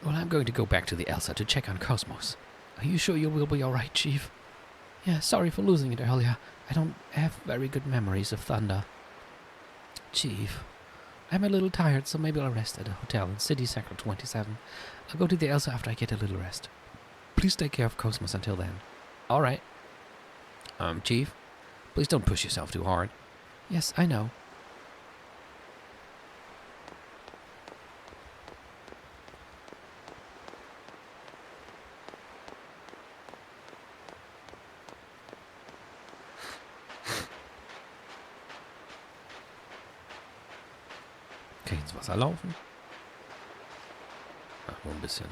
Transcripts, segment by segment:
Well, I'm going to go back to the Elsa to check on Cosmos. Are you sure you will be alright, Chief? Yeah, sorry for losing it earlier. I don't have very good memories of thunder. Chief, I'm a little tired, so maybe I'll rest at a hotel in City Sector 27. I'll go to the Elsa after I get a little rest. Please take care of Cosmos until then. Alright. Chief, please don't push yourself too hard. Yes, I know. Kann ich ins Wasser laufen? Ach, nur ein bisschen.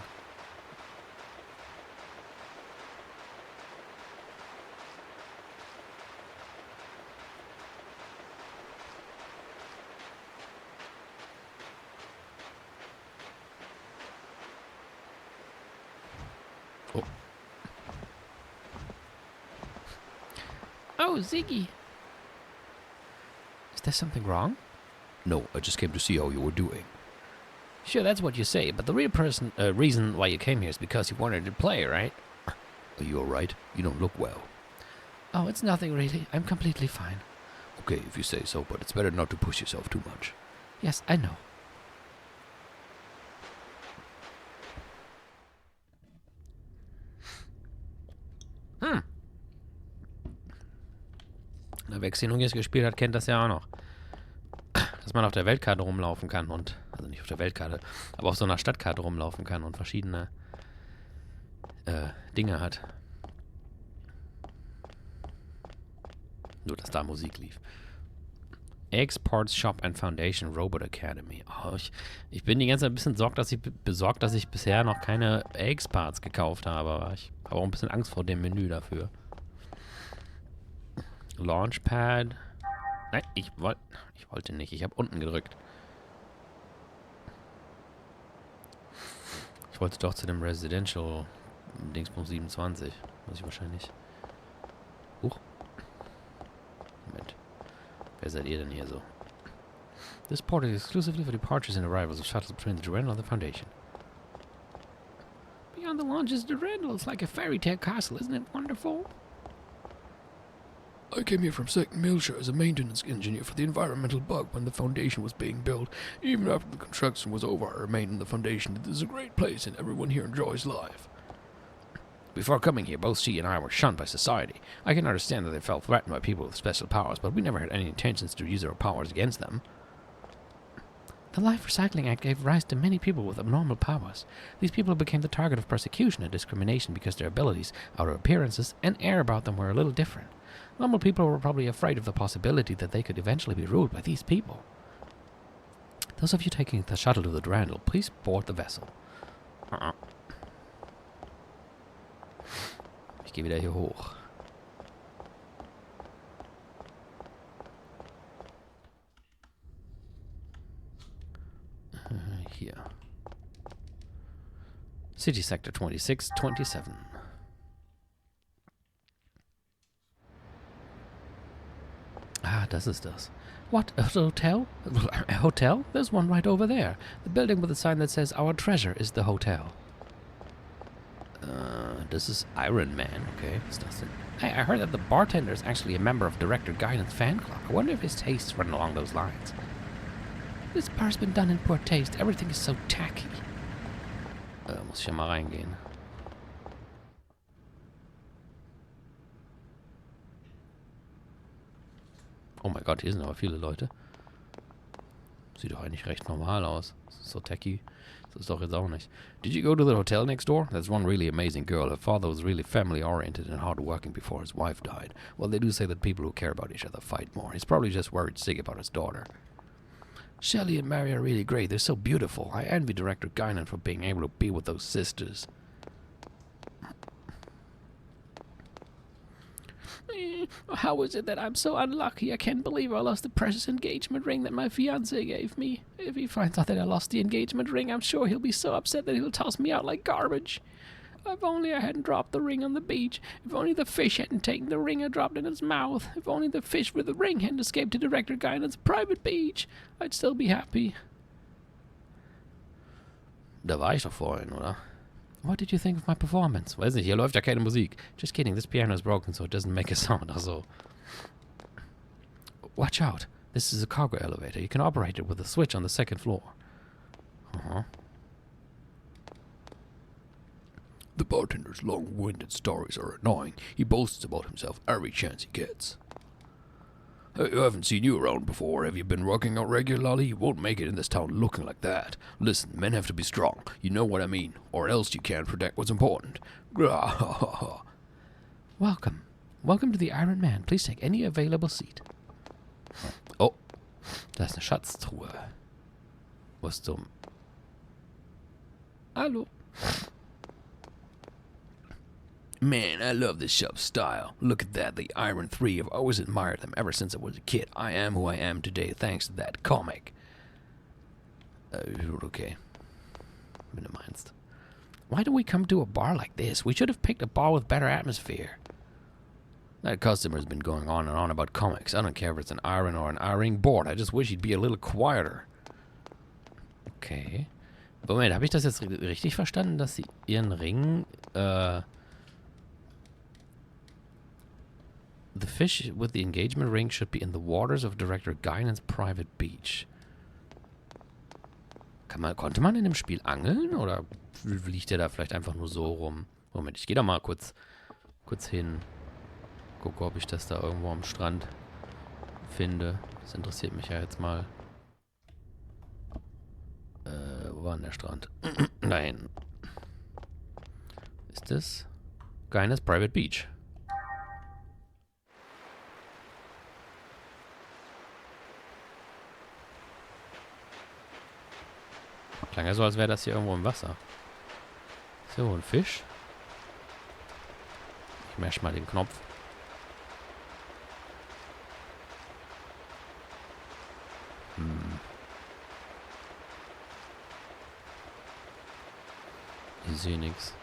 Oh. Oh, Ziggy. Is there something wrong? No, I just came to see how you were doing. Sure, that's what you say, but the real reason why you came here is because you wanted to play, right? Are you alright? You don't look well. Oh, it's nothing really. I'm completely fine. Okay, if you say so, but it's better not to push yourself too much. Yes, I know. Wer Xenosaga gespielt hat, kennt das ja auch noch. Dass man auf der Weltkarte rumlaufen kann und, also nicht auf der Weltkarte, aber auf so einer Stadtkarte rumlaufen kann und verschiedene Dinge hat. Nur, dass da Musik lief. Exports Shop and Foundation Robot Academy. Oh, ich bin die ganze Zeit ein bisschen besorgt, dass ich bisher noch keine X-Parts gekauft habe, aber ich habe auch ein bisschen Angst vor dem Menü dafür. Launchpad. Nein, ich wollte nicht. Ich habe unten gedrückt. Ich wollte doch zu dem Residential Dingsbums 27. Muss ich wahrscheinlich. Moment. Wer seid ihr denn hier so? This port is exclusively for departures and arrivals of shuttles between the Durandal and the Foundation. Beyond the launch is Durandal. It's like a fairy tale castle. Isn't it wonderful? I came here from 2nd Milshire as a maintenance engineer for the environmental bug when the Foundation was being built. Even after the construction was over, I remained in the Foundation. It is a great place and everyone here enjoys life. Before coming here, both she and I were shunned by society. I can understand that they felt threatened by people with special powers, but we never had any intentions to use our powers against them. The Life Recycling Act gave rise to many people with abnormal powers. These people became the target of persecution and discrimination because their abilities, outer appearances, and air about them were a little different. Normal people were probably afraid of the possibility that they could eventually be ruled by these people. Those of you taking the shuttle to the Durandal, please board the vessel. Ich gehe wieder hier hoch. Hier. City Sector 26, 27. Ah, das ist das. What, a hotel? A hotel? There's one right over there. The building with a sign that says, "Our treasure is the hotel." This is Iron Man. Okay, what's das denn? Hey, I heard that the bartender is actually a member of Director Guidance fan club. I wonder if his tastes run along those lines. This bar's been done in poor taste. Everything is so tacky. Muss ich ja mal reingehen. Oh mein Gott, hier sind aber viele Leute. Sieht doch eigentlich recht normal aus. So tacky. Das ist doch jetzt auch nicht. Did you go to the hotel next door? There's one really amazing girl. Her father was really family-oriented and hard-working before his wife died. Well, they do say that people who care about each other fight more. He's probably just worried sick about his daughter. Shelley and Mary are really great. They're so beautiful. I envy Director Guinan for being able to be with those sisters. How is it that I'm so unlucky? I can't believe I lost the precious engagement ring that my fiancé gave me. If he finds out that I lost the engagement ring, I'm sure he'll be so upset that he'll toss me out like garbage. If only I hadn't dropped the ring on the beach. If only the fish hadn't taken the ring I dropped in its mouth. If only the fish with the ring hadn't escaped to Director Guinan's private beach. I'd still be happy. Da war ich doch vorhin, oder? What did you think of my performance? Weiß nicht, hier läuft ja keine Musik. Just kidding, this piano is broken, so it doesn't make a sound. Also. Watch out. This is a cargo elevator. You can operate it with a switch on the second floor. Uh-huh. The bartender's long-winded stories are annoying. He boasts about himself every chance he gets. I haven't seen you around before. Have you been working out regularly? You won't make it in this town looking like that. Listen, men have to be strong. You know what I mean. Or else you can't protect what's important. Welcome. Welcome to the Iron Man. Please take any available seat. Oh, da ist eine Schatztruhe. Was zum... Hallo. Man, I love this shop's style. Look at that, the Iron Three. I've always admired them ever since I was a kid. I am who I am today thanks to that comic. Okay. Wenn du meinst. Why do we come to a bar like this? We should have picked a bar with better atmosphere. That customer's been going on and on about comics. I don't care if it's an iron or an iron board. I just wish he'd be a little quieter. Okay. Moment, habe ich das jetzt richtig verstanden, dass sie ihren Ring, The fish with the engagement ring should be in the waters of Director Guinan's private beach. Konnte man in dem Spiel angeln oder liegt der da vielleicht einfach nur so rum? Moment, ich gehe da mal kurz hin. Gucke, ob ich das da irgendwo am Strand finde. Das interessiert mich ja jetzt mal. Wo war denn der Strand? Nein. Ist das? Guinan's Private Beach. Klang ja so, als wäre das hier irgendwo im Wasser. Ist hier wohl ein Fisch? Ich mash mal den Knopf. Ich sehe nichts.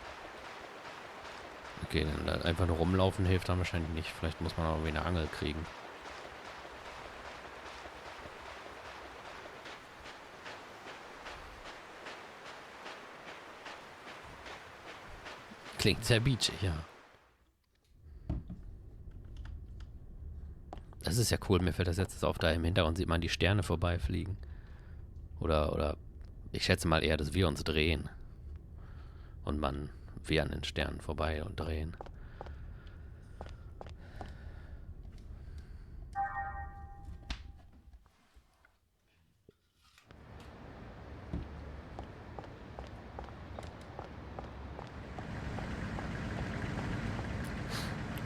Okay, dann einfach nur rumlaufen hilft dann wahrscheinlich nicht. Vielleicht muss man auch irgendwie eine Angel kriegen. Klingt sehr beachig, ja. Das ist ja cool. Mir fällt das jetzt auf, da im Hintergrund sieht man die Sterne vorbeifliegen. Oder ich schätze mal eher, dass wir uns drehen. Und wir an den Sternen vorbei und drehen.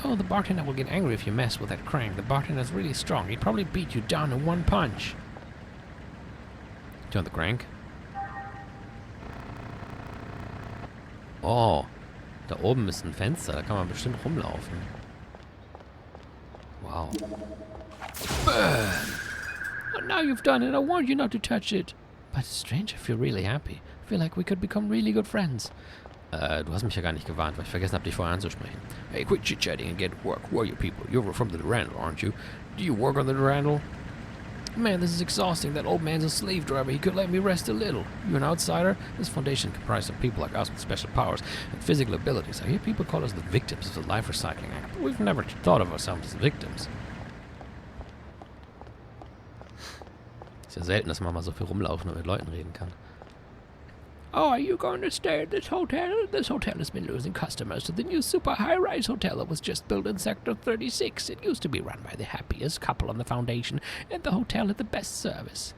Oh, the bartender will get angry if you mess with that crank. The bartender's really strong. He'd probably beat you down in one punch. Turn the crank. Oh, da oben ist ein Fenster. Da kann man bestimmt rumlaufen. Wow. Oh, now you've done it. I warned you not to touch it. But it's strange. I feel really happy. I feel like we could become really good friends. Du hast mich ja gar nicht gewarnt, weil ich vergessen habe, dich vorher anzusprechen. Hey, quit chit-chatting and get to work. Who are you people? You're from the Durandal, aren't you? Do you work on the Durandal? Man, this is exhausting. That old man's a slave driver. He could let me rest a little. You an outsider? This foundation comprised of people like us with special powers and physical abilities. I hear people call us the victims of the Life Recycling Act, but we've never thought of ourselves as victims. Ist ja selten, dass man mal so viel rumlaufen und mit Leuten reden kann. Oh, are you going to stay at this hotel? This hotel has been losing customers to the new super high-rise hotel that was just built in Sector 36. It used to be run by the happiest couple on the Foundation, and the hotel had the best service.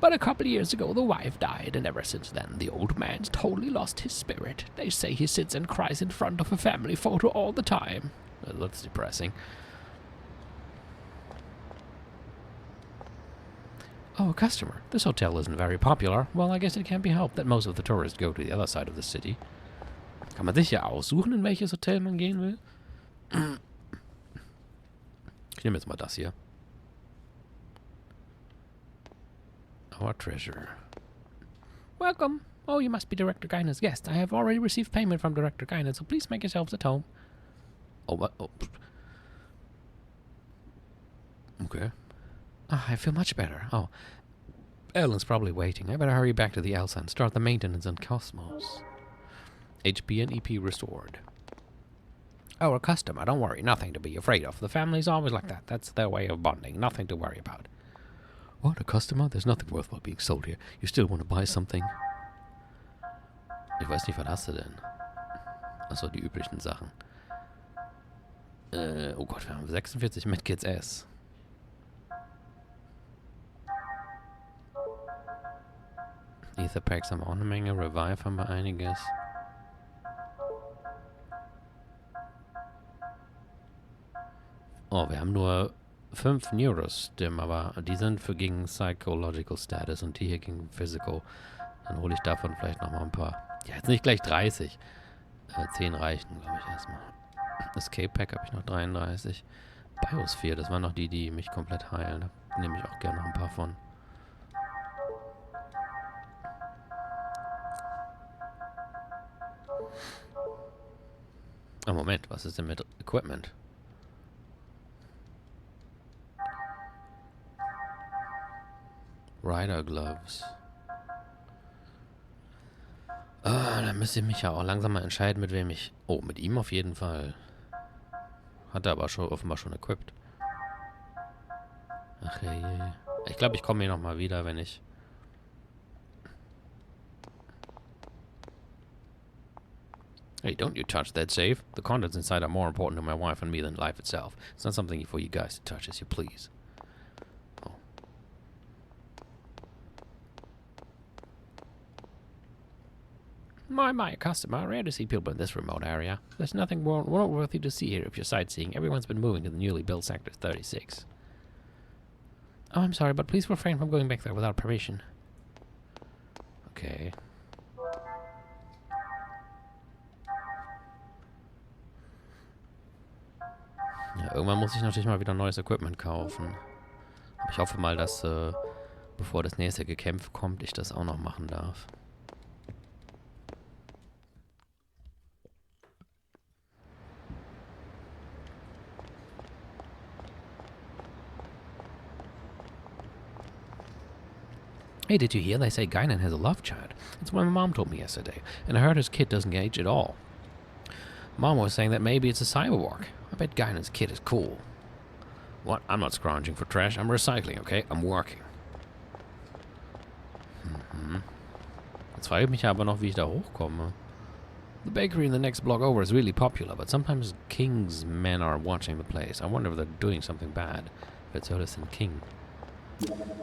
But a couple of years ago, the wife died, and ever since then, the old man's totally lost his spirit. They say he sits and cries in front of a family photo all the time. That's depressing. Oh, a customer. This hotel isn't very popular. Well, I guess it can't be helped that most of the tourists go to the other side of the city. Kann man sich ja aussuchen, in welches Hotel man gehen will? Ich nehme jetzt mal das hier. Our treasure. Welcome. Oh, you must be Director Guinan's guest. I have already received payment from Director Guinan, so please make yourselves at home. Oh, what? Oh. Okay. Ah, I feel much better. Oh. Ellen's probably waiting. I better hurry back to the Elsa and start the maintenance on Cosmos. HP and EP restored. Oh, a customer. Don't worry. Nothing to be afraid of. The family's always like that. That's their way of bonding. Nothing to worry about. What, a customer? There's nothing worthwhile being sold here. You still want to buy something? Ich weiß nicht, was hast du denn? Achso, die üblichen Sachen. Oh Gott, wir haben 46 Medkits S. Ether Packs haben auch eine Menge. Revive haben wir einiges. Oh, wir haben nur 5 Neurostim, aber die sind für gegen Psychological Status und die hier gegen Physical. Dann hole ich davon vielleicht nochmal ein paar. Ja, jetzt nicht gleich 30. 10 reichen, glaube ich, erstmal. Escape Pack habe ich noch 33. Biosphere, das waren noch die, die mich komplett heilen. Da nehme ich auch gerne noch ein paar von. Oh, Moment, was ist denn mit Equipment? Rider Gloves. Ah, dann müsste ich mich ja auch langsam mal entscheiden, mit wem ich... Oh, mit ihm auf jeden Fall. Hat er aber schon offenbar schon equipped. Ach je. Ich glaube, ich komme hier nochmal wieder, wenn ich... Hey, don't you touch that safe. The contents inside are more important to my wife and me than life itself. It's not something for you guys to touch as you please. Oh. My, a customer. Rare to see people in this remote area. There's nothing more worthy to see here if you're sightseeing. Everyone's been moving to the newly built Sector 36. Oh, I'm sorry, but please refrain from going back there without permission. Okay. Ja, irgendwann muss ich natürlich mal wieder neues Equipment kaufen. Aber ich hoffe mal, dass, bevor das nächste Gekämpf kommt, ich das auch noch machen darf. Hey, did you hear? They say Guinan has a love child. That's what my mom told me yesterday. And I heard his kid doesn't age at all. Mom was saying that maybe it's a cyberwalk. I bet Guinan's kid is cool. What? I'm not scrounging for trash. I'm recycling, okay? I'm working. Jetzt frage ich mich aber noch, wie ich da hochkomme. The bakery in the next block over is really popular, but sometimes King's men are watching the place. I wonder if they're doing something bad. Wer soll das denn King?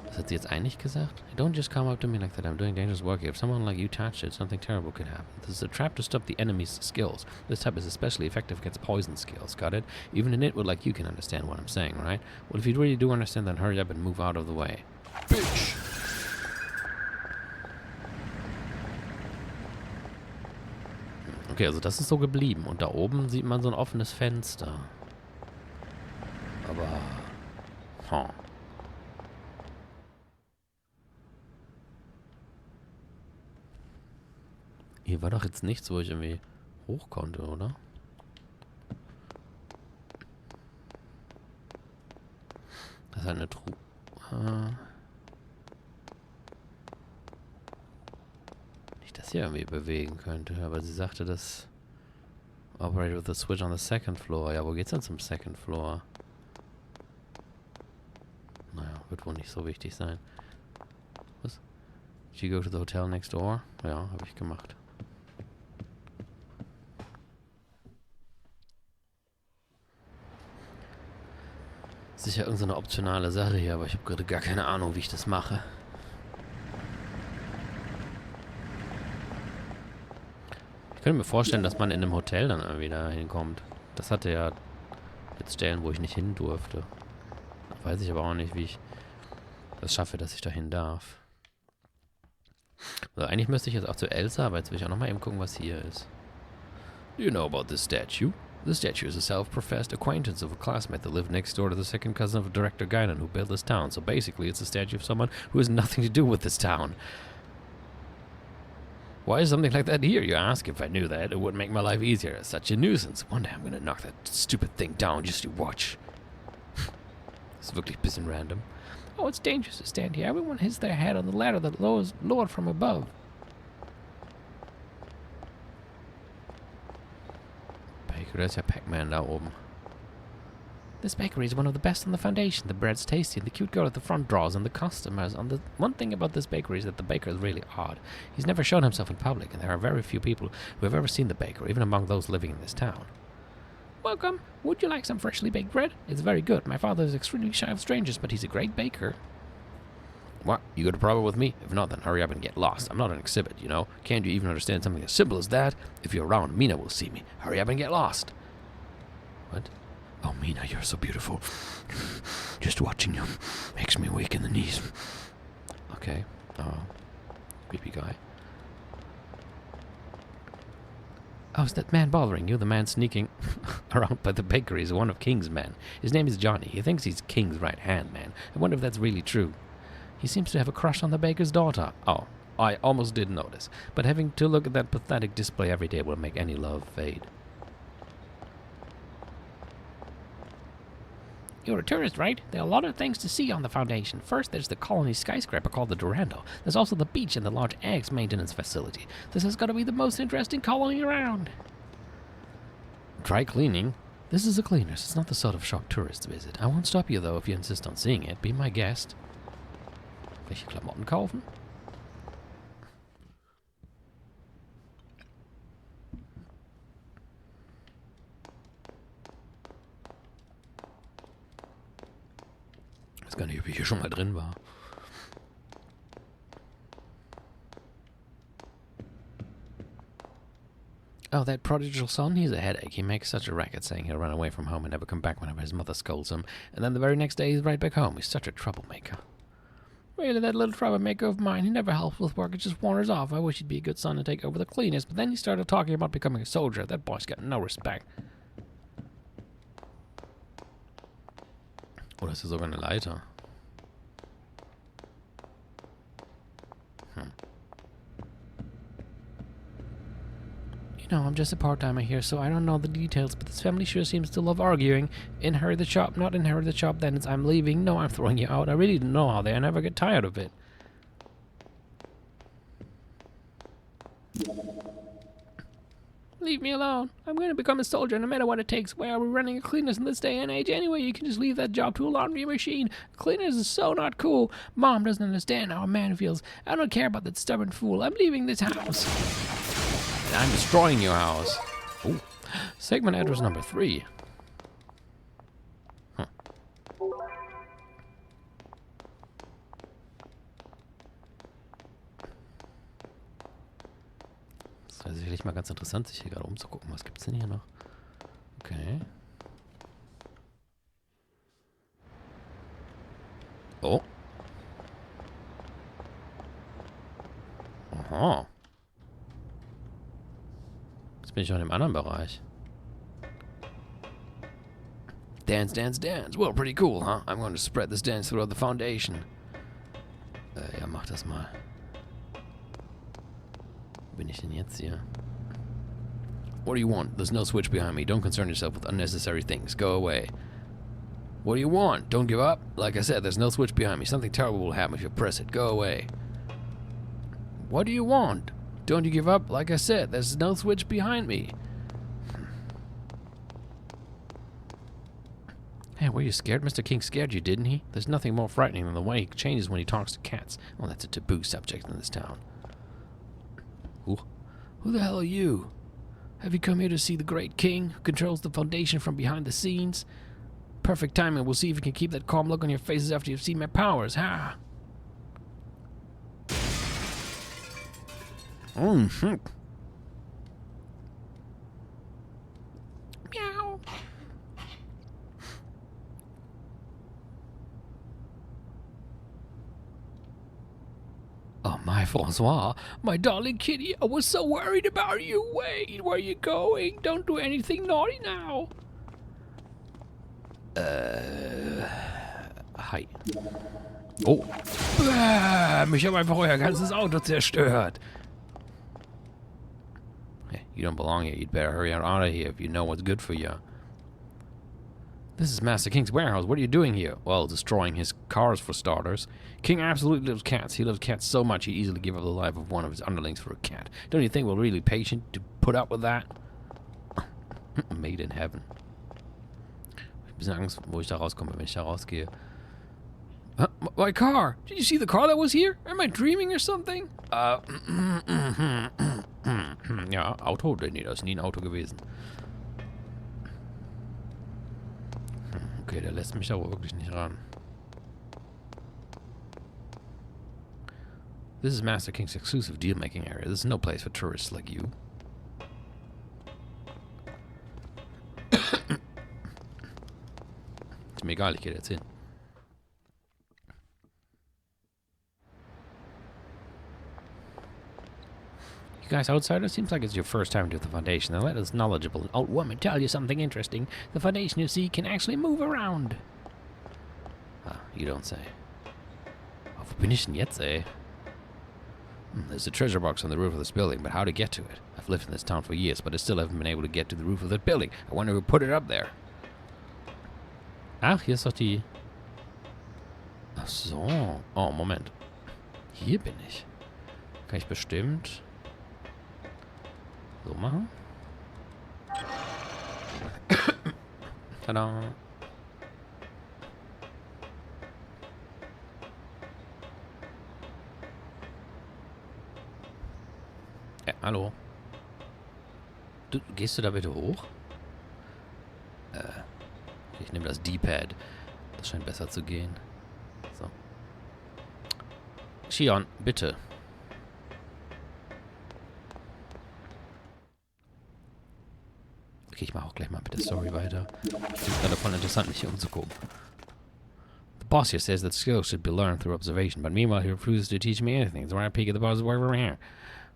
Was hat sie jetzt eigentlich gesagt? Don't just come up to me like that. I'm doing dangerous work here. If someone like you touched it, something terrible could happen. This is a trap to stop the enemy's skills. This type is especially effective against poison skills. Got it? Even a nitwit like you can understand what I'm saying, right? Well, if you really do understand, then hurry up and move out of the way. Bitch! Okay, also das ist so geblieben. Und da oben sieht man so ein offenes Fenster. Aber... Huh. Hier war doch jetzt nichts, wo ich irgendwie hoch konnte, oder? Das ist halt eine Truhe. Nicht, dass ich irgendwie bewegen könnte, aber sie sagte, das operate with the switch on the second floor. Ja, wo geht's denn zum second floor? Naja, wird wohl nicht so wichtig sein. Was? Did you go to the hotel next door? Ja, habe ich gemacht. Sicher irgendeine optionale Sache hier, aber ich habe gerade gar keine Ahnung, wie ich das mache. Ich könnte mir vorstellen, dass man in einem Hotel dann irgendwie da hinkommt. Das hatte ja jetzt Stellen, wo ich nicht hin durfte. Da weiß ich aber auch nicht, wie ich das schaffe, dass ich da hin darf. Also eigentlich müsste ich jetzt auch zu Elsa, aber jetzt will ich auch nochmal eben gucken, was hier ist. Do you know about this statue? The statue is a self-professed acquaintance of a classmate that lived next door to the second cousin of Director Guinan, who built this town. So basically, it's a statue of someone who has nothing to do with this town. Why is something like that here, you ask? If I knew that, it would make my life easier. It's such a nuisance. One day I'm gonna knock that stupid thing down, just you watch. Das ist wirklich ein bisschen random. Oh, it's dangerous to stand here. Everyone hits their head on the ladder that lowered from above. Baker, da ist ja Pac-Man da oben. This bakery is one of the best on the foundation. The bread's tasty, and the cute girl at the front draws in the customers. One thing about this bakery is that the baker is really odd. He's never shown himself in public, and there are very few people who have ever seen the baker, even among those living in this town. Welcome. Would you like some freshly baked bread? It's very good. My father is extremely shy of strangers, but he's a great baker. What? You got a problem with me? If not, then hurry up and get lost. I'm not an exhibit, you know. Can't you even understand something as simple as that? If you're around, Mina will see me. Hurry up and get lost. What? Oh, Mina, you're so beautiful. Just watching you makes me weak in the knees. Okay. Oh. Creepy guy. Oh, is that man bothering you? The man sneaking around by the bakery is one of King's men. His name is Johnny. He thinks he's King's right-hand man. I wonder if that's really true. He seems to have a crush on the baker's daughter. Oh, I almost did notice. But having to look at that pathetic display every day will make any love fade. You're a tourist, right? There are a lot of things to see on the foundation. First, there's the colony skyscraper called the Durando. There's also the beach and the large eggs maintenance facility. This has got to be the most interesting colony around. Dry cleaning? This is a cleaner's. It's not the sort of shop tourists visit. I won't stop you, though, if you insist on seeing it. Be my guest. Welche Klamotten kaufen? Ich weiß gar nicht, ob ich hier schon mal drin war. Oh, that prodigal son? He's a headache. He makes such a racket saying he'll run away from home and never come back whenever his mother scolds him. And then the very next day he's right back home. He's such a troublemaker. Really, that little troublemaker of mine, he never helps with work, it just wanders off. I wish he'd be a good son and take over the cleaners, but then he started talking about becoming a soldier. That boy's got no respect. Oh, das ist sogar eine Leiter. You know, I'm just a part-timer here, so I don't know the details, but this family sure seems to love arguing. Inherit the shop, not inherit the shop, then it's I'm leaving. No, I'm throwing you out. I really don't know how they. I never get tired of it. Leave me alone. I'm going to become a soldier no matter what it takes. Why are we running a cleaners in this day and age? Anyway, you can just leave that job to a laundry machine. Cleaners is so not cool. Mom doesn't understand how a man feels. I don't care about that stubborn fool. I'm leaving this house. I'm destroying your house. Ooh. Segment address number 3. Huh. Das wäre sicherlich mal ganz interessant, sich hier gerade umzugucken. Was gibt's denn hier noch? Okay. Oh. Aha. Jetzt bin ich auch in dem anderen Bereich. Dance, dance, dance. Well, pretty cool, huh? I'm going to spread this dance throughout the foundation. Ja, mach das mal. Wo bin ich denn jetzt hier? What do you want? There's no switch behind me. Don't concern yourself with unnecessary things. Go away. What do you want? Don't give up? Like I said, there's no switch behind me. Something terrible will happen if you press it. Go away. What do you want? Don't you give up? Like I said, there's no switch behind me. Hey, were you scared? Mr. King scared you, didn't he? There's nothing more frightening than the way he changes when he talks to cats. Well, that's a taboo subject in this town. Ooh. Who the hell are you? Have you come here to see the great king who controls the foundation from behind the scenes? Perfect timing. We'll see if you can keep that calm look on your faces after you've seen my powers, ha! Oh, shit. Meow. Oh, my Francois, my darling kitty, I was so worried about you. Wait, where are you going? Don't do anything naughty now. Hi. Oh. Bäm, ich habe einfach euer ganzes Auto zerstört. Hey, you don't belong here. You'd better hurry out of here if you know what's good for you. This is Master King's warehouse. What are you doing here? Well, destroying his cars for starters. King absolutely loves cats. He loves cats so much he'd easily give up the life of one of his underlings for a cat. Don't you think we're really patient to put up with that? Made in heaven. Ich hab ein bisschen Angst, wo ich da rauskomme, wenn ich da rausgehe. My car! Did you see the car that was here? Am I dreaming or something? Ja, Auto? Nee, das ist nie ein Auto gewesen. Okay, der lässt mich da wohl wirklich nicht ran. This is Master King's exclusive deal-making area. This is no place for tourists like you. Ist mir egal, ich gehe jetzt hin. You guys outsiders, seems like it's your first time to the Foundation. Then let this knowledgeable old woman tell you something interesting. The Foundation, you see, can actually move around. Ah, you don't say. Oh, wo bin ich denn jetzt, ey? There's a treasure box on the roof of this building, but how to get to it? I've lived in this town for years, but I still haven't been able to get to the roof of that building. I wonder who put it up there. Ach, hier ist doch die... Ach so. Oh, Moment. Hier bin ich. Kann ich bestimmt... so machen. Tada. Hallo. Gehst du da bitte hoch? Ich nehme das D-Pad. Das scheint besser zu gehen. So. Shion, bitte. Okay, ich mache auch gleich mal mit der Story weiter. Ich finde es gerade voll interessant, mich hier umzugucken. The boss here says that skills should be learned through observation, but meanwhile he refuses to teach me anything. So when I peek at the boss's work over here.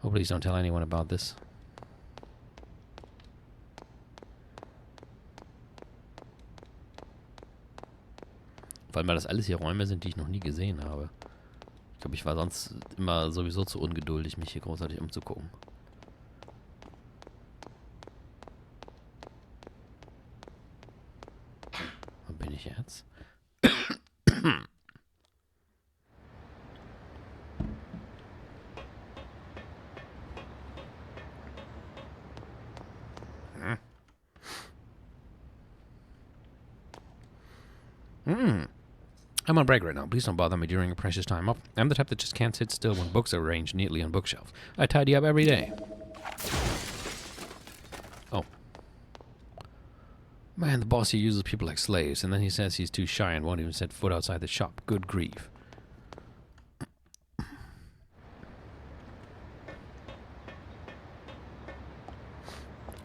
Oh, please don't tell anyone about this. Vor allem, weil das alles hier Räume sind, die ich noch nie gesehen habe. Ich glaube, ich war sonst immer sowieso zu ungeduldig, mich hier großartig umzugucken. Wo bin ich jetzt? I'm on break right now. Please don't bother me during a precious time off. I'm the type that just can't sit still when books are arranged neatly on bookshelves. I tidy up every day. Oh. Man, the boss here uses people like slaves, and then he says he's too shy and won't even set foot outside the shop. Good grief.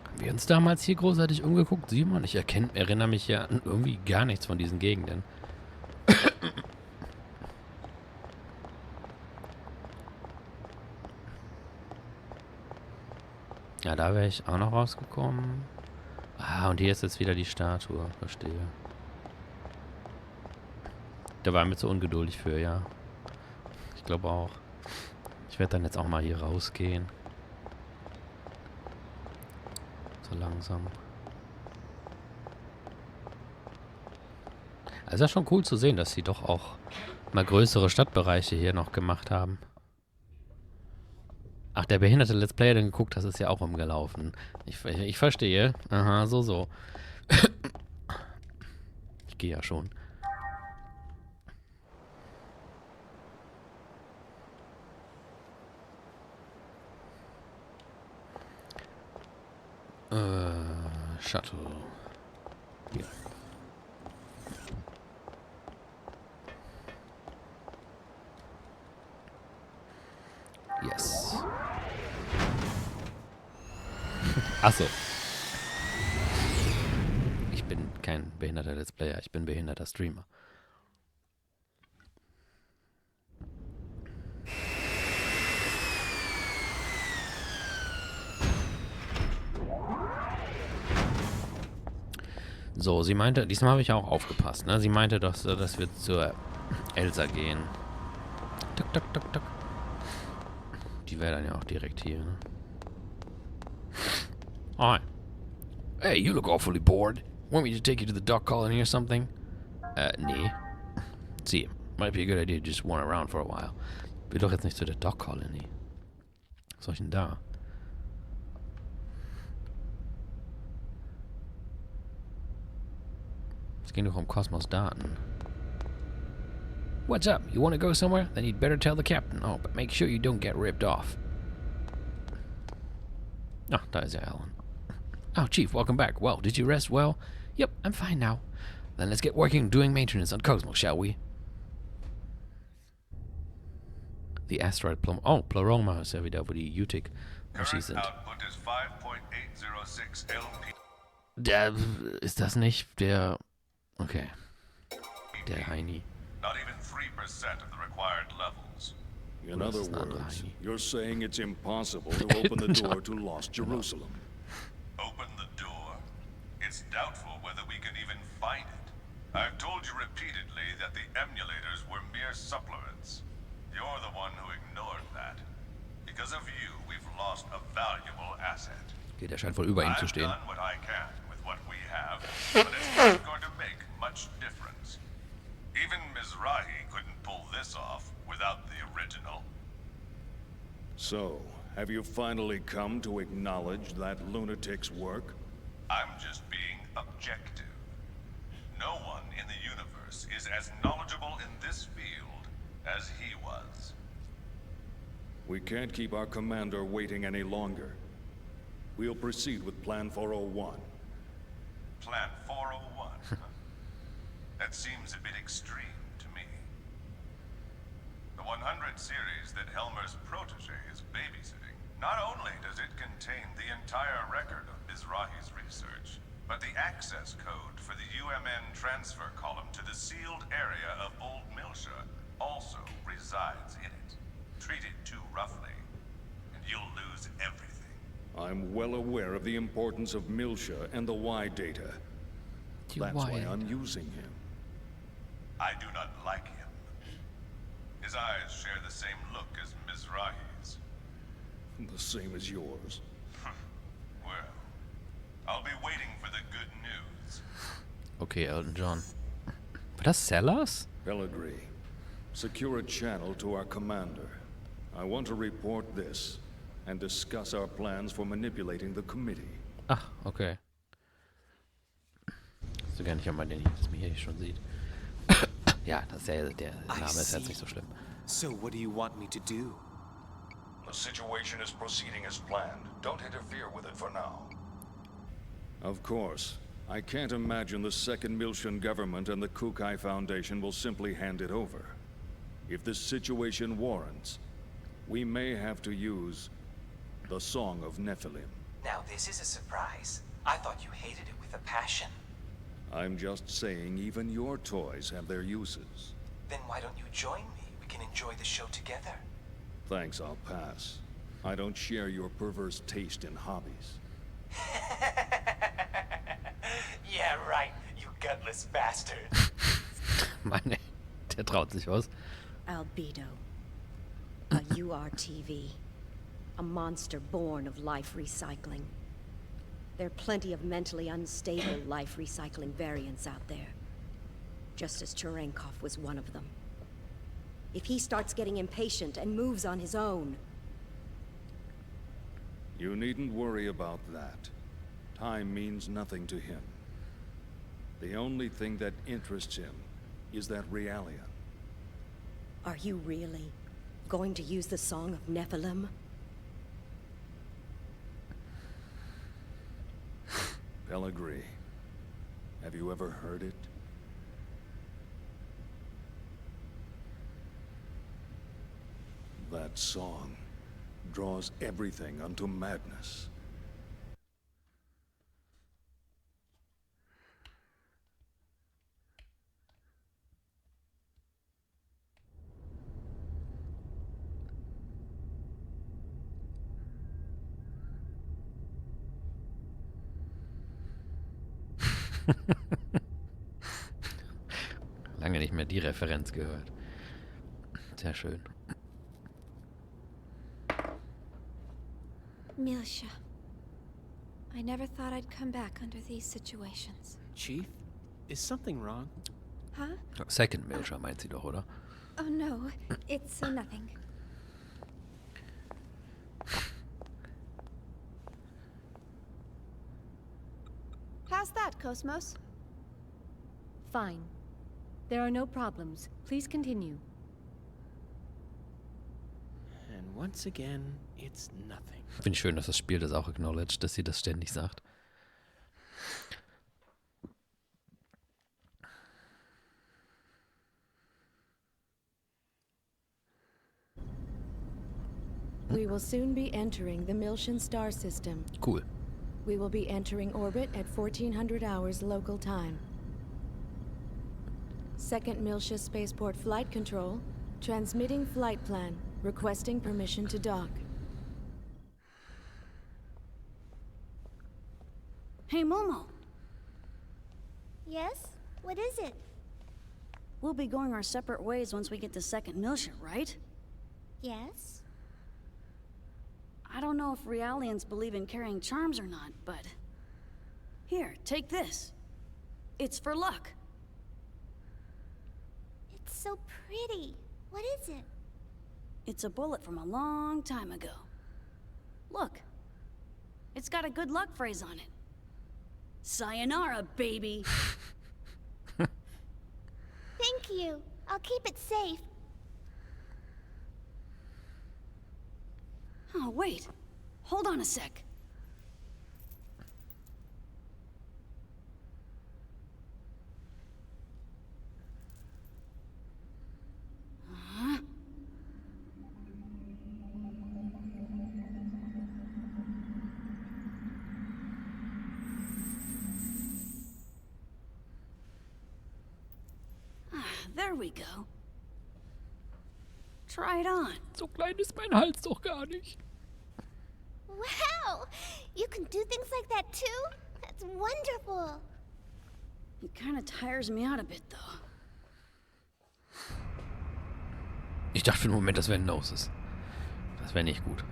Haben wir uns damals hier großartig umgeguckt? Simon, ich erinnere mich ja an irgendwie gar nichts von diesen Gegenden. Ja, da wäre ich auch noch rausgekommen. Ah, und hier ist jetzt wieder die Statue. Verstehe. Da war mir zu ungeduldig für, ja. Ich glaube auch. Ich werde dann jetzt auch mal hier rausgehen. So langsam. Also ist schon cool zu sehen, dass sie doch auch mal größere Stadtbereiche hier noch gemacht haben. Ach, der behinderte Let's Player, den geguckt, das ist ja auch umgelaufen. Ich verstehe. Aha, so. Ich gehe ja schon. Shuttle. Hier. Yes. Achso. Ich bin kein behinderter Let's Player, ich bin behinderter Streamer. So, sie meinte, diesmal habe ich auch aufgepasst, ne? Sie meinte, dass wir zur Elsa gehen. Tuk, tuk, tuk, tuk. Die wäre dann ja auch direkt hier, ne? Hi. Hey, you look awfully bored. Want me to take you to the duck colony or something? Nee. See, might be a good idea to just wander around for a while. Will doch jetzt nicht zu der Duck Colony. Was soll ich denn da? Es ging doch um Kosmos-Daten. What's up? You want to go somewhere? Then you'd better tell the captain. Oh, but make sure you don't get ripped off. Ah, da ist ja Alan. Oh, Chief, welcome back. Well, did you rest well? Yep, I'm fine now. Then let's get working doing maintenance on Cosmos, shall we? The Asteroid Pleroma ist ja wieder, wo die Utic-Maschinen sind. Output is 5.806 LP. Der, ist das nicht der... Okay. Der Heini. Not even 3% of the required levels. In Das other ist ein anderer words, Heini. you're saying it's impossible to open the door to Lost Jerusalem. Open the door. It's doubtful whether we can even find it. I've told you repeatedly that the emulators were mere supplements. You're the one who ignored that. Because of you, we've lost a valuable asset. Okay, der scheint wohl über ihm zu I've stehen. done what I can with what we have, but it's not going to make much difference. Even Mizrahi couldn't pull this off without the original. So, have you finally come to acknowledge that lunatic's work? I'm just being objective. No one in the universe is as knowledgeable in this field as he was. We can't keep our commander waiting any longer. We'll proceed with Plan 401. Plan 401. That seems a bit extreme to me. The 100 series that Helmer's protege is babysitting. Not only does it contain the entire record of Mizrahi's research, but the access code for the UMN transfer column to the sealed area of Old Milsha also resides in it. Treat it too roughly, and you'll lose everything. I'm well aware of the importance of Milsha and the Y data. That's why I'm using him. I do not like him. His eyes share the same look as Mizrahi's. The same as yours. Well, I'll be waiting for the good news. Okay, Elton John. War das Sellers? Pellegrini, secure a channel to our commander. I want to report this and discuss our plans for manipulating the committee. Ach, okay. So gar nicht einmal, den das mir hier schon sieht. Ja, das ist ja, der Name ist jetzt nicht so schlimm. So what do you want me to do? The situation is proceeding as planned. Don't interfere with it for now. Of course. I can't imagine the Second Milshan government and the Kukai Foundation will simply hand it over. If this situation warrants, we may have to use the Song of Nephilim. Now this is a surprise. I thought you hated it with a passion. I'm just saying even your toys have their uses. Then why don't you join me? We can enjoy the show together. Thanks, I'll pass. I don't share your perverse taste in hobbies. Yeah, right, you gutless bastard. Mann, ey, der traut sich was. Albedo. A URTV. A monster born of life recycling. There are plenty of mentally unstable life recycling variants out there. Just as Cherenkov was one of them. If he starts getting impatient and moves on his own... You needn't worry about that. Time means nothing to him. The only thing that interests him is that Realian. Are you really going to use the Song of Nephilim? Pellegrini, have you ever heard it? That song draws everything unto madness. Lange nicht mehr die Referenz gehört. Sehr schön. Milsha, I never thought I'd come back under these situations. Chief, is something wrong? Huh? Second Milcher meint sie doch, oder? Oh no, it's nothing. How's that, Cosmos? Fine. There are no problems. Please continue. And once again, it's nothing. Finde ich schön, dass das Spiel das auch acknowledged, dass sie das ständig sagt. We will soon be entering the Miltian star system. Cool. We will be entering orbit at 1400 hours local time. Second Miltia Spaceport Flight Control, transmitting flight plan, requesting permission to dock. Hey, Momo. Yes? What is it? We'll be going our separate ways once we get to Second Miltia, right? Yes? I don't know if Realians believe in carrying charms or not, but... Here, take this. It's for luck. It's so pretty. What is it? It's a bullet from a long time ago. Look. It's got a good luck phrase on it. Sayonara, baby! Thank you. I'll keep it safe. Oh, wait. Hold on a sec. Huh? There we go. Try it on. So klein ist mein Hals doch gar nicht. Wow! You can do things like that too? That's wonderful. It kind of tires me out a bit, though. Ich dachte für einen Moment, das wäre ein Gnosis. Das wäre nicht gut.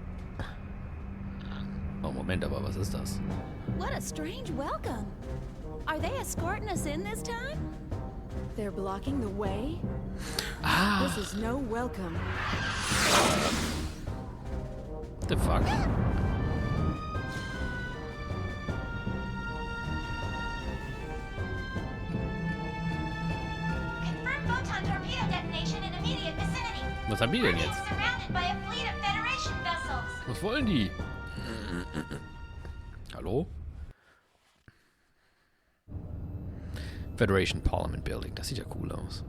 Oh, Moment, aber was ist das? What a strange welcome. Are they escorting us in this time? They're blocking the way? Ah! This is no welcome. The fuck? Confirm photon torpedo detonation in immediate vicinity. Was haben die denn jetzt? Surrounded by a fleet of Federation vessels. Was wollen die? Hallo? Federation Parliament Building, das sieht ja cool aus.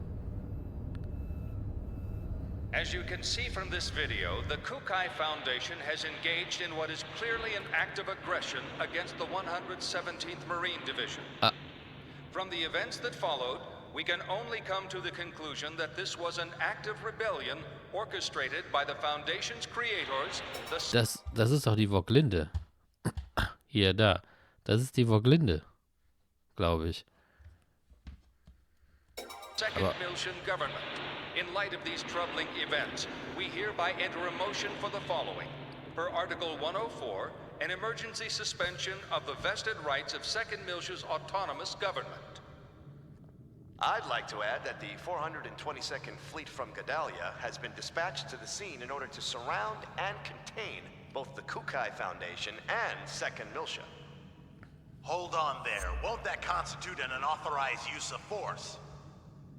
As you can see from this video, the Kukai Foundation has engaged in what is clearly an act of aggression against the 117th Marine Division. From the events that followed, we can only come to the conclusion that this was an act of rebellion orchestrated by the Foundation's creators, Das ist doch die Voglinde. Hier, da. Das ist die Voglinde. Glaube ich. Second Miltian government. In light of these troubling events, we hereby enter a motion for the following. Per Article 104, an emergency suspension of the vested rights of Second Miltia's autonomous government. I'd like to add that the 422nd Fleet from Gedalia has been dispatched to the scene in order to surround and contain both the Kukai Foundation and Second Miltia. Hold on there. Won't that constitute an unauthorized use of force?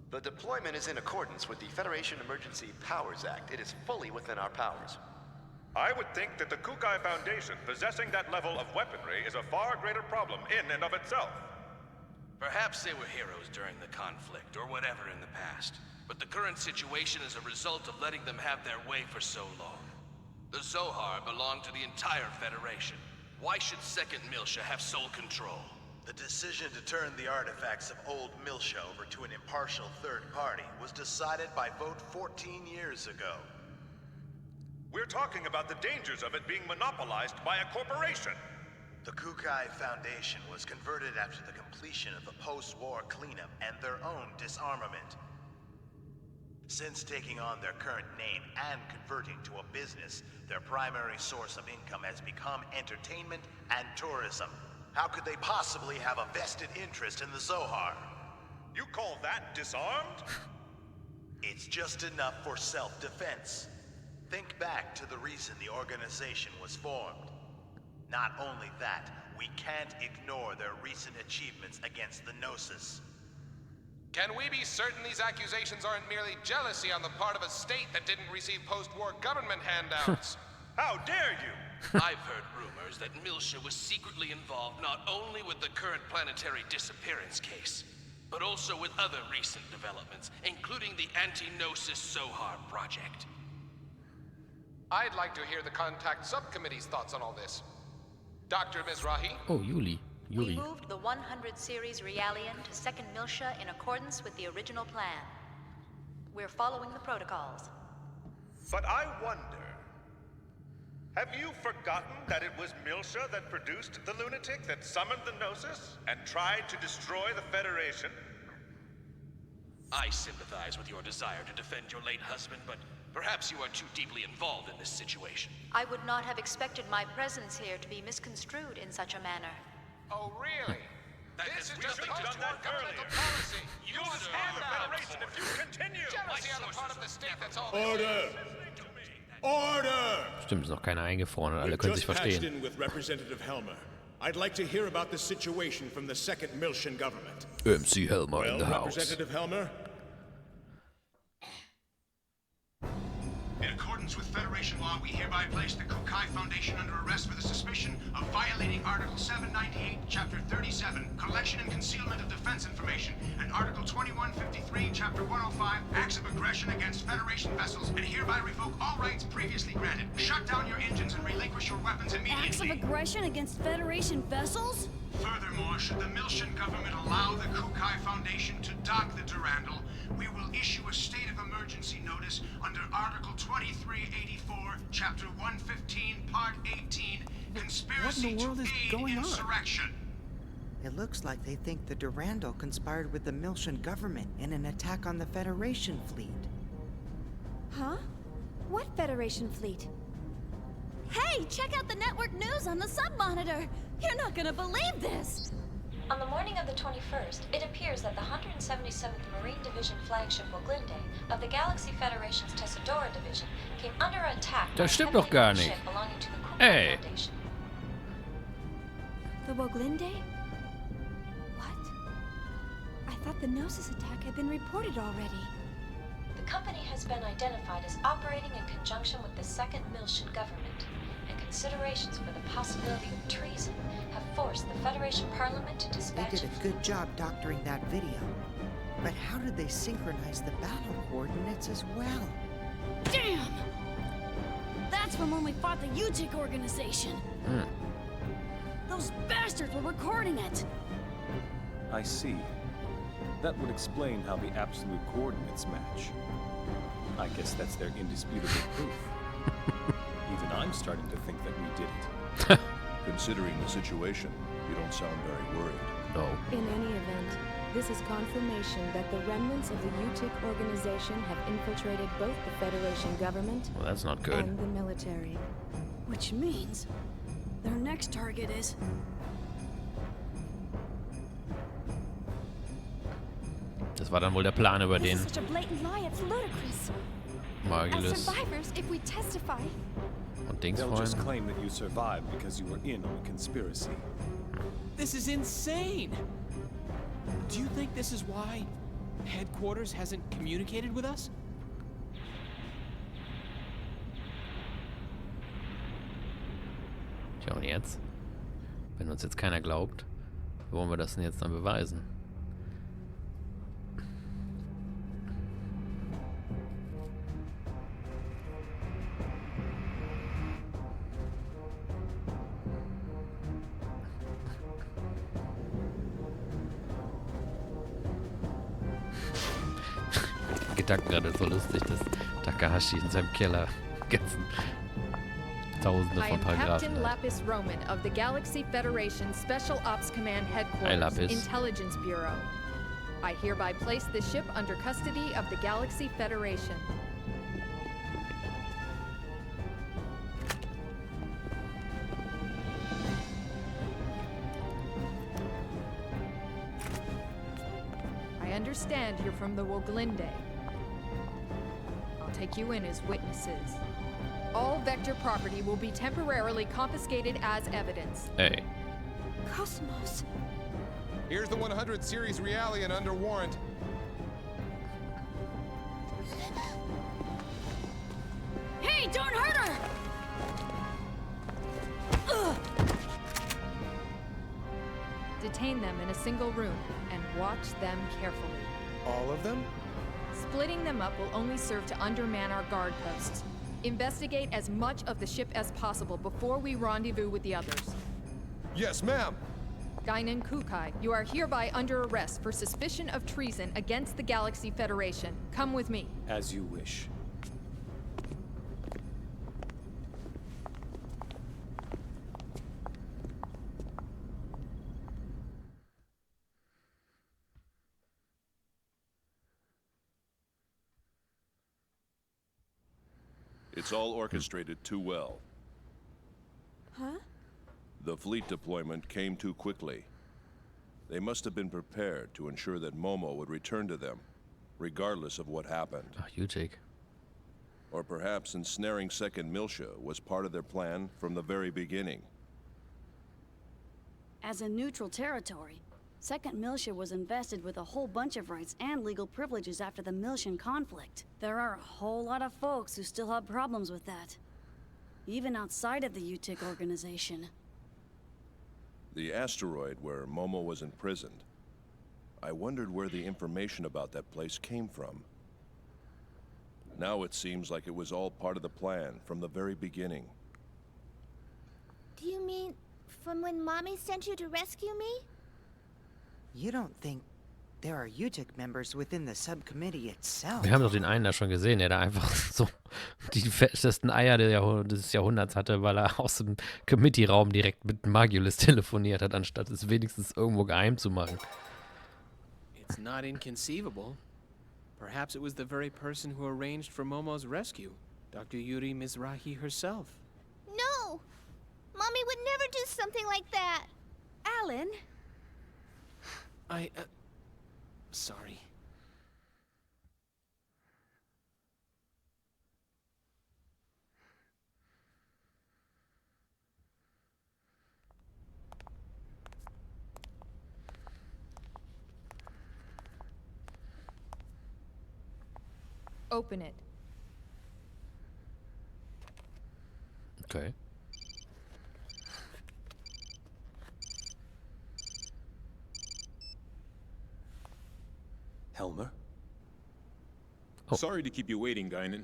The deployment is in accordance with the Federation Emergency Powers Act. It is fully within our powers. I would think that the Kukai Foundation possessing that level of weaponry is a far greater problem in and of itself. Perhaps they were heroes during the conflict, or whatever in the past. But the current situation is a result of letting them have their way for so long. The Zohar belong to the entire Federation. Why should Second Miltia have sole control? The decision to turn the artifacts of old Miltia over to an impartial third party was decided by vote 14 years ago. We're talking about the dangers of it being monopolized by a corporation. The Kukai Foundation was converted after the completion of the post-war cleanup and their own disarmament. Since taking on their current name and converting to a business, their primary source of income has become entertainment and tourism. How could they possibly have a vested interest in the Zohar? You call that disarmed? It's just enough for self-defense. Think back to the reason the organization was formed. Not only that, we can't ignore their recent achievements against the Gnosis. Can we be certain these accusations aren't merely jealousy on the part of a state that didn't receive post-war government handouts? How dare you? I've heard rumors that Miltia was secretly involved not only with the current planetary disappearance case, but also with other recent developments, including the Anti-Gnosis Zohar project. I'd like to hear the Contact Subcommittee's thoughts on all this. Dr. Mizrahi? Oh, Yuri. We moved the 100 series Realian to 2nd Miltia in accordance with the original plan. We're following the protocols. But I wonder, have you forgotten that it was Miltia that produced the lunatic that summoned the Gnosis and tried to destroy the Federation? I sympathize with your desire to defend your late husband, but perhaps you are too deeply involved in this situation. I would not have expected my presence here to be misconstrued in such a manner. Oh, really? This is just a post-war policy. You destroy the Federation if you continue. Jealousy on the part of the state, that's all. Order! Order! Stimmt, ist noch keiner eingefroren und alle können sich Just verstehen. patched in with Representative Helmer. I'd like to hear about the situation from the 2nd Miltian government. MC Helmer in the house. Representative Helmer? In accordance with Federation law, we hereby place the Kukai Foundation under arrest for the suspicion of violating Article 798, Chapter 37, Collection and Concealment of Defense Information, and Article 2153, Chapter 105, Acts of Aggression against Federation vessels, and hereby revoke all rights previously granted. Shut down your engines and relinquish your weapons immediately. Acts of aggression against Federation vessels? Furthermore, should the Miltian government allow the Kukai Foundation to dock the Durandal, we will issue a state of emergency notice under Article 2384, Chapter 115, Part 18, Conspiracy to Aid Insurrection. It looks like they think the Durandal conspired with the Miltian government in an attack on the Federation fleet. Huh? What Federation fleet? Hey, check out the network news on the sub-monitor! You're not gonna believe this! On the morning of the 21st, it appears that the 177th Marine Division flagship Woglinde of the Galaxy Federation's Tessadora Division came under attack by Das stimmt doch gar nicht. ship belonging to the Komplott Ey. Foundation. The Woglinde? What? I thought the Gnosis attack had been reported already. The company has been identified as operating in conjunction with the 2nd Miltian government, and considerations for the possibility of treason have forced the Federation Parliament to They dispatch did a good job doctoring that video. But how did they synchronize the battle coordinates as well? Damn! That's from when we fought the UTIC organization. Those bastards were recording it. I see. That would explain how the absolute coordinates match. I guess that's their indisputable proof. Even I'm starting to think that we did it. Considering the situation, you don't sound very worried. No. In any event, this is confirmation that the remnants of the UTIC organization have infiltrated both the Federation government Well, that's not good. and the military. Which means their next target is... Das war dann wohl der Plan über den This is such a blatant lie, it's ludicrous. As Margulis survivors, if we testify, und They'll just Dingsfreund. claim that you survived because you were in on the conspiracy. This is insane! Do you think this is why headquarters hasn't communicated with us? Tja, und jetzt? Wenn uns jetzt keiner glaubt, wie wollen wir das denn jetzt dann beweisen? Gedanken gerade so lustig, dass Takahashi in seinem Keller ganzen Tausende I von am Paragraphen Captain hat. Lapis Roman of the Galaxy Federation Special Ops Command Headquarters, Lapis. Intelligence Bureau. I hereby place the ship under custody of the Galaxy Federation. I understand you're from the Woglinde. I'll take you in as witnesses. All Vector property will be temporarily confiscated as evidence. Hey. Cosmos. Here's the 100 series Realian under warrant. Hey, don't hurt her! Ugh. Detain them in a single room and watch them carefully. All of them? Splitting them up will only serve to underman our guard posts. Investigate as much of the ship as possible before we rendezvous with the others. Yes, ma'am. Guinan Kukai, you are hereby under arrest for suspicion of treason against the Galaxy Federation. Come with me. As you wish. It's all orchestrated too well. Huh? The fleet deployment came too quickly. They must have been prepared to ensure that Momo would return to them, regardless of what happened. You take. Or perhaps ensnaring Second Miltia was part of their plan from the very beginning. As a neutral territory, Second Miltia was invested with a whole bunch of rights and legal privileges after the Miltian conflict. There are a whole lot of folks who still have problems with that. Even outside of the UTIC organization. The asteroid where Momo was imprisoned. I wondered where the information about that place came from. Now it seems like it was all part of the plan from the very beginning. Do you mean from when Mommy sent you to rescue me? You don't think there are UTIC members within the subcommittee itself? Wir haben doch den einen da schon gesehen, der da einfach so die festesten Eier des Jahrhunderts hatte, weil er aus dem Committee-Raum direkt mit Magiulus telefoniert hat, anstatt es wenigstens irgendwo geheim zu machen. It's not inconceivable. Perhaps it was the very person who arranged for Momo's rescue, Dr. Yuri Mizrahi herself. No! Mommy would never do something like that! Alan? Sorry. Open it. Okay. Helmer? Oh. Sorry to keep you waiting, Guinan.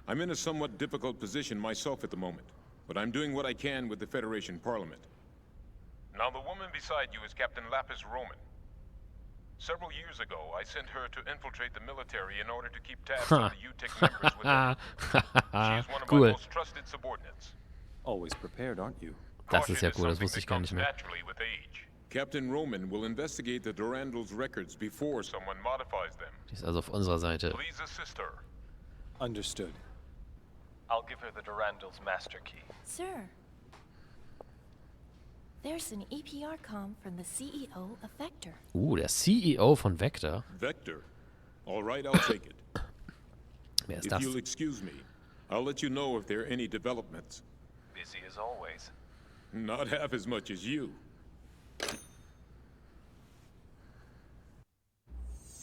I'm in a somewhat difficult position myself at the moment, but I'm doing what I can with the Federation Parliament. Now, the woman beside you is Captain Lapis Roman. Several years ago, I sent her to infiltrate the military in order to keep tabs on the UTIC members within. She is one of my most trusted subordinates. Always prepared, aren't you? Das ist ja cool, das wusste ich gar nicht mehr. Naturally with age. Captain Roman will investigate the Durandal's records before someone modifies them. Die ist also auf unserer Seite. Please assist her. Understood. I'll give her the Durandal's master key. Sir, there's an EPR comm from the CEO of Vector. Der CEO von Vector. Vector? All right, I'll take it. Wer ist If das? you'll excuse me, I'll let you know if there are any developments. Busy as always. Not half as much as you.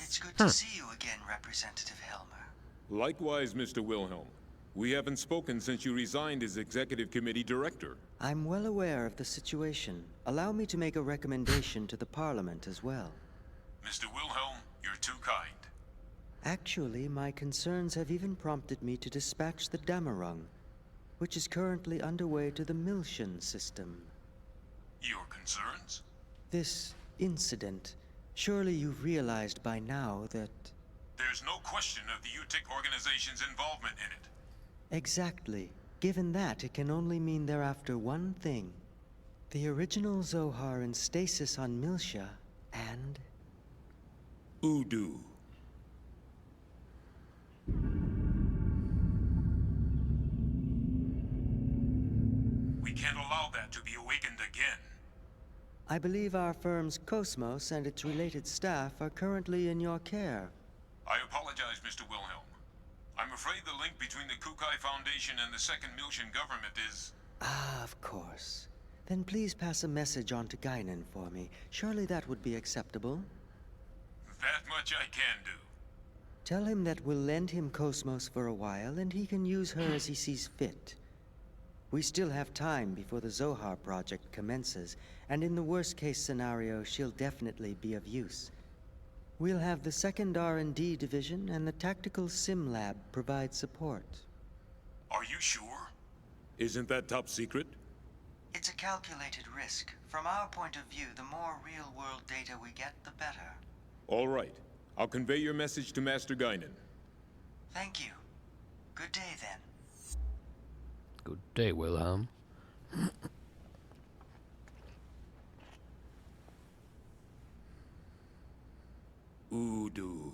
It's good to see you again, Representative Helmer. Likewise, Mr. Wilhelm. We haven't spoken since you resigned as Executive Committee Director. I'm well aware of the situation. Allow me to make a recommendation to the Parliament as well. Mr. Wilhelm, you're too kind. Actually, my concerns have even prompted me to dispatch the Damarung, which is currently underway to the Miltian system. Your concerns? This incident. Surely you've realized by now that... There's no question of the UTIC organization's involvement in it. Exactly. Given that, it can only mean they're after one thing. The original Zohar in stasis on Miltia, and... Udu. We can't allow that to be awakened again. I believe our firm's Cosmos and its related staff are currently in your care. I apologize, Mr. Wilhelm. I'm afraid the link between the Kukai Foundation and the Second Miltian government is... Ah, of course. Then please pass a message on to Guinan for me. Surely that would be acceptable. That much I can do. Tell him that we'll lend him Cosmos for a while, and he can use her as he sees fit. We still have time before the Zohar project commences, and in the worst-case scenario, she'll definitely be of use. We'll have the 2nd R&D Division and the Tactical Sim Lab provide support. Are you sure? Isn't that top secret? It's a calculated risk. From our point of view, the more real-world data we get, the better. All right. I'll convey your message to Master Guinan. Thank you. Good day, then. Good day, Wilhelm. Udu.